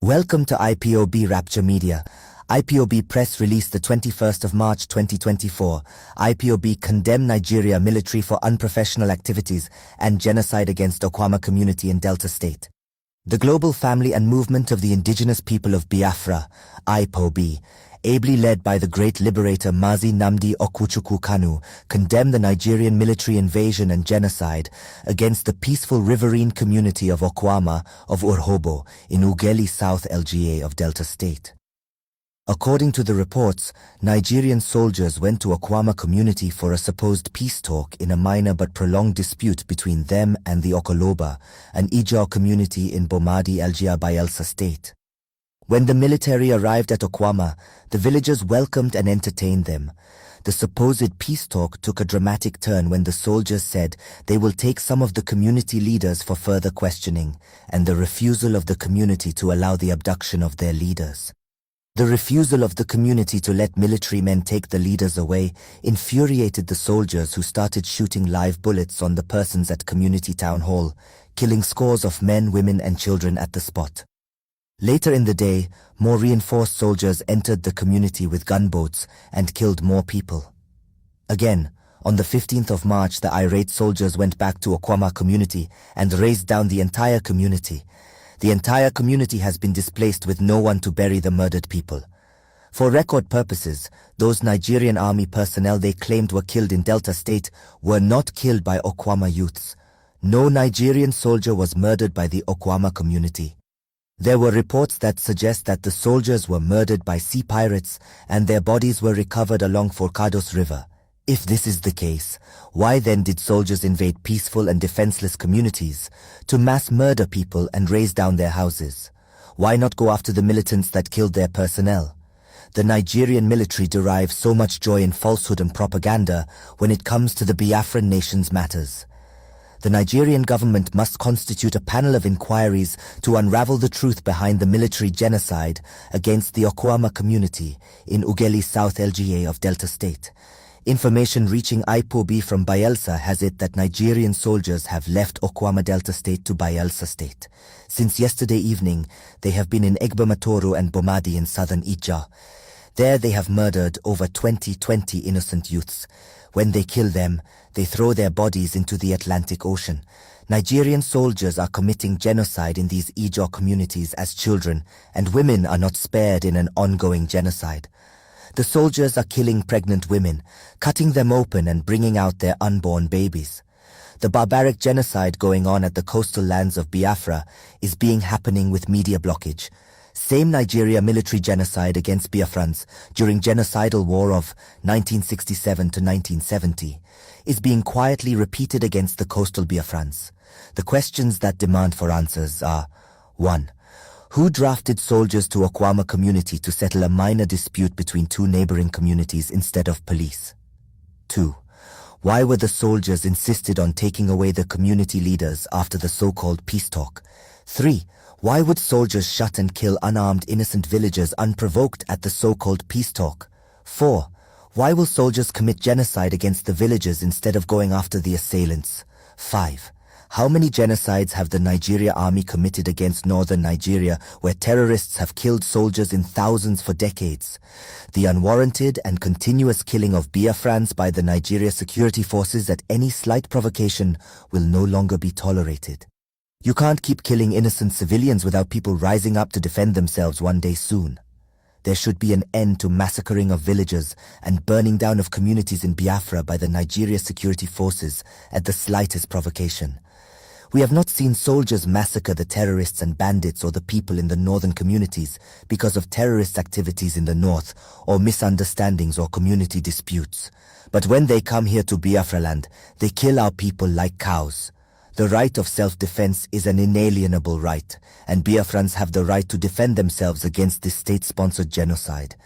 Welcome to IPOB Rapture Media. IPOB press release the 21st of March 2024. IPOB condemn Nigeria military for unprofessional activities and genocide against Okwama community in Delta State. The Global Family and Movement of the Indigenous People of Biafra, IPOB, ably led by the great liberator Mazi Nnamdi Okwuchukwu Kanu, condemn the Nigerian military invasion and genocide against the peaceful riverine community of Okwama of Urhobo in Ughelli South LGA of Delta State. According to the reports, Nigerian soldiers went to Okwama community for a supposed peace talk in a minor but prolonged dispute between them and the Okoloba, an Ijaw community in Bomadi Elgia Bayelsa State. When the military arrived at Okwama, the villagers welcomed and entertained them. The supposed peace talk took a dramatic turn when the soldiers said they will take some of the community leaders for further questioning, and the refusal of the community to allow the abduction of their leaders. The refusal of the community to let military men take the leaders away infuriated the soldiers, who started shooting live bullets on the persons at community town hall, killing scores of men, women and children at the spot. Later in the day, more reinforced soldiers entered the community with gunboats and killed more people. Again, on the 15th of March, the irate soldiers went back to Okwama community and razed down the entire community. The entire community has been displaced with no one to bury the murdered people. For record purposes, those Nigerian army personnel they claimed were killed in Delta State were not killed by Okwama youths. No Nigerian soldier was murdered by the Okwama community. There were reports that suggest that the soldiers were murdered by sea pirates and their bodies were recovered along Forcados River. If this is the case, why then did soldiers invade peaceful and defenseless communities to mass murder people and raze down their houses? Why not go after the militants that killed their personnel? The Nigerian military derives so much joy in falsehood and propaganda when it comes to the Biafran nation's matters. The Nigerian government must constitute a panel of inquiries to unravel the truth behind the military genocide against the Okwama community in Ughelli South LGA of Delta State. Information reaching IPOB from Bayelsa has it that Nigerian soldiers have left Okwama Delta State to Bayelsa State. Since yesterday evening, they have been in Egbamatoro and Bomadi in southern Ijaw. There they have murdered over 20 innocent youths. When they kill them, they throw their bodies into the Atlantic Ocean. Nigerian soldiers are committing genocide in these Ijaw communities as children, and women are not spared in an ongoing genocide. The soldiers are killing pregnant women, cutting them open and bringing out their unborn babies. The barbaric genocide going on at the coastal lands of Biafra is happening with media blockage. Same Nigeria military genocide against Biafrans during genocidal war of 1967 to 1970 is being quietly repeated against the coastal Biafrans. The questions that demand for answers are: 1. Who drafted soldiers to Okwama community to settle a minor dispute between two neighboring communities instead of police? 2. Why were the soldiers insisted on taking away the community leaders after the so-called peace talk? 3. Why would soldiers shut and kill unarmed innocent villagers unprovoked at the so-called peace talk? 4. Why will soldiers commit genocide against the villagers instead of going after the assailants? 5. How many genocides have the Nigeria army committed against northern Nigeria, where terrorists have killed soldiers in thousands for decades? The unwarranted and continuous killing of Biafrans by the Nigeria security forces at any slight provocation will no longer be tolerated. You can't keep killing innocent civilians without people rising up to defend themselves one day soon. There should be an end to massacring of villagers and burning down of communities in Biafra by the Nigeria security forces at the slightest provocation. We have not seen soldiers massacre the terrorists and bandits or the people in the northern communities because of terrorist activities in the north or misunderstandings or community disputes. But when they come here to Biafra land, they kill our people like cows. The right of self-defense is an inalienable right, and Biafrans have the right to defend themselves against this state-sponsored genocide.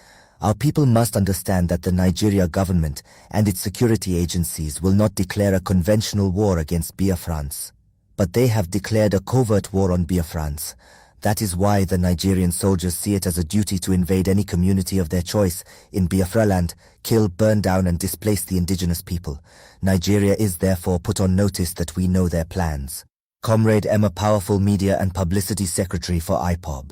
Our people must understand that the Nigeria government and its security agencies will not declare a conventional war against Biafrans, but they have declared a covert war on Biafrans. That is why the Nigerian soldiers see it as a duty to invade any community of their choice in Biafra land, kill, burn down and displace the indigenous people. Nigeria is therefore put on notice that we know their plans. Comrade Emma, Powerful Media and Publicity Secretary for IPOB.